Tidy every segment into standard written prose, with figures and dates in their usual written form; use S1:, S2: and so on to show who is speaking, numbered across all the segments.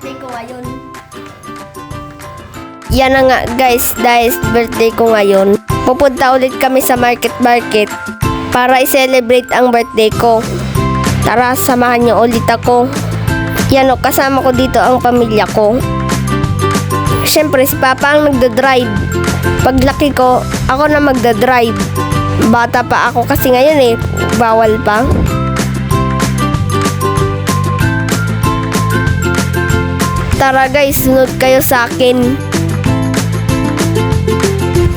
S1: birthday ko ngayon. Yan na nga guys, dahil birthday ko ngayon, pupunta ulit kami sa market para i-celebrate ang birthday ko. Tara, samahan niyo ulit ako. Yan o, kasama ko dito ang pamilya ko. Siyempre, si Papa ang nagdadrive. Paglaki ko, ako na magdadrive. Bata pa ako kasi ngayon bawal pa. Tara guys, sunod kayo sa akin.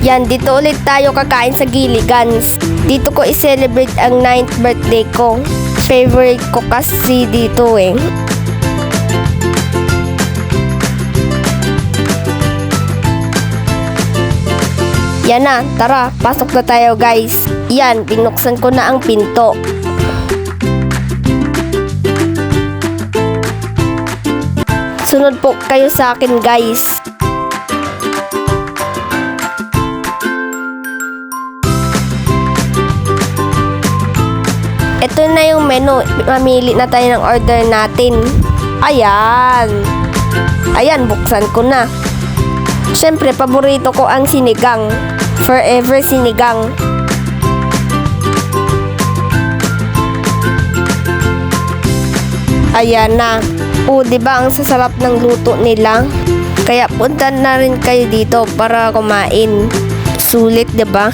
S1: Yan, dito ulit tayo kakain sa Gilligan's. Dito ko i-celebrate ang 9th birthday ko. Favorite ko kasi dito Yan na, tara, pasok na tayo guys. Yan, binuksan ko na ang pinto. Sunod po kayo sa akin guys. Ito na yung menu. Mamili na tayo ng order natin. Ayan. Ayan, buksan ko na. Siyempre, paborito ko ang sinigang. Forever sinigang. Ayan na. Diba ang sasarap ng luto nila? Kaya punta na rin kayo dito para kumain. Sulit, diba?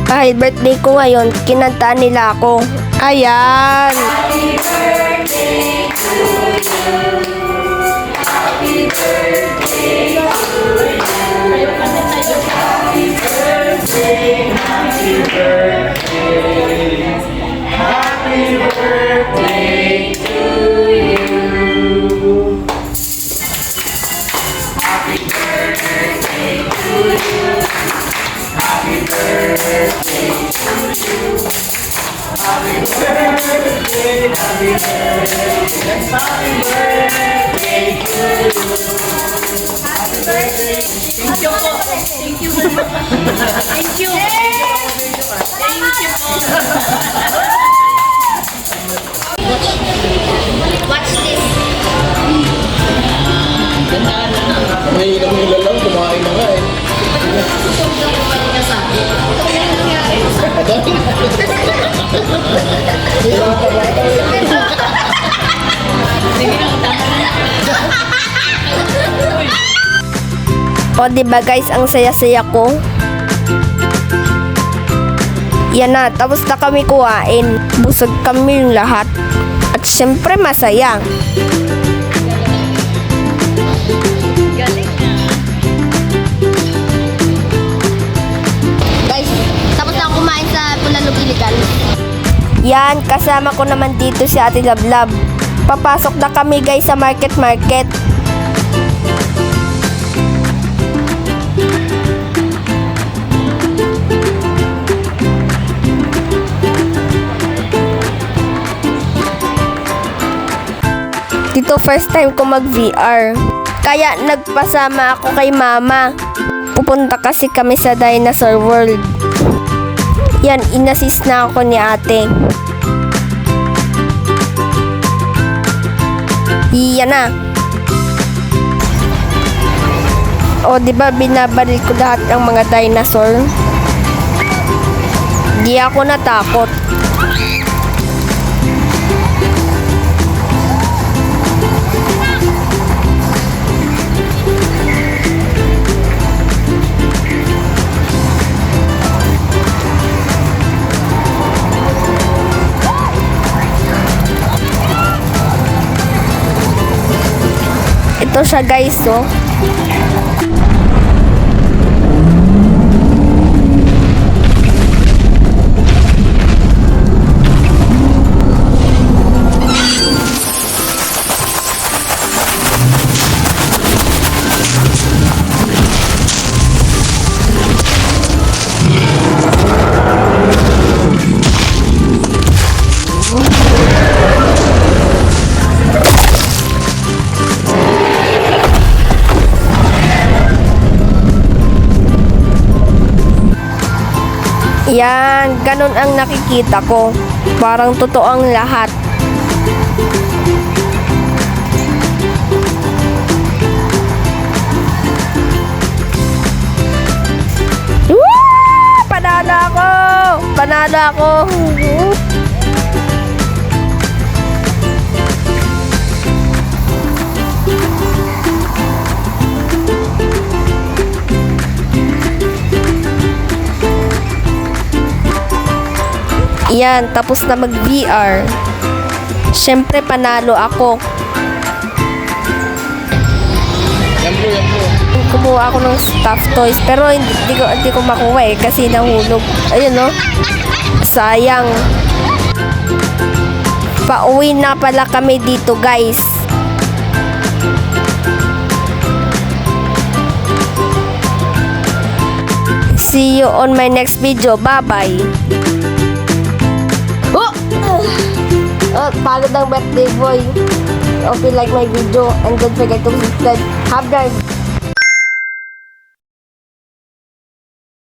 S1: Kahit birthday ko ngayon, kinantaan nila ako. Ayan!
S2: Happy birthday to you. Happy birthday to you. Happy birthday, happy birthday. Happy birthday to you. Happy birthday to you. Happy birthday to you. Happy birthday, happy birthday, happy birthday to you. Happy birthday. Thank you po. Thank you very much. Thank you. Thank you po.
S1: Watch this.
S3: May ilang nilalang, kumain na nga
S1: O diba guys, ang saya-saya ko. Yan na, tapos na kami kuhain. Busog kami yung lahat. At syempre masaya. Guys, tapos na kumain sa Bulalo Gilligan's. Yan, kasama ko naman dito si Ate Lablab. Papasok na kami guys sa market. Dito first time ko mag-VR. Kaya nagpasama ako kay Mama. Pupunta kasi kami sa Dinosaur World. Yan, inassist na ako ni Ate. Yan na. O, diba binabaril ko lahat ng mga dinosaur? Di ako natakot. Ito siya guys, Yan, ganun ang nakikita ko. Parang totoo ang lahat. Woo! Panalo ako! Panalo ako! Yan, tapos na mag-VR. Siyempre, panalo ako.
S3: Yan bro, yan bro.
S1: Kumuha ako ng stuffed toys, pero hindi ko makuha kasi nahulog. Ayun, no? Sayang. Pauwi na pala kami dito, guys. See you on my next video. Bye-bye. Pagod ang birthday boy. Hope you like my video and don't forget to subscribe. Have a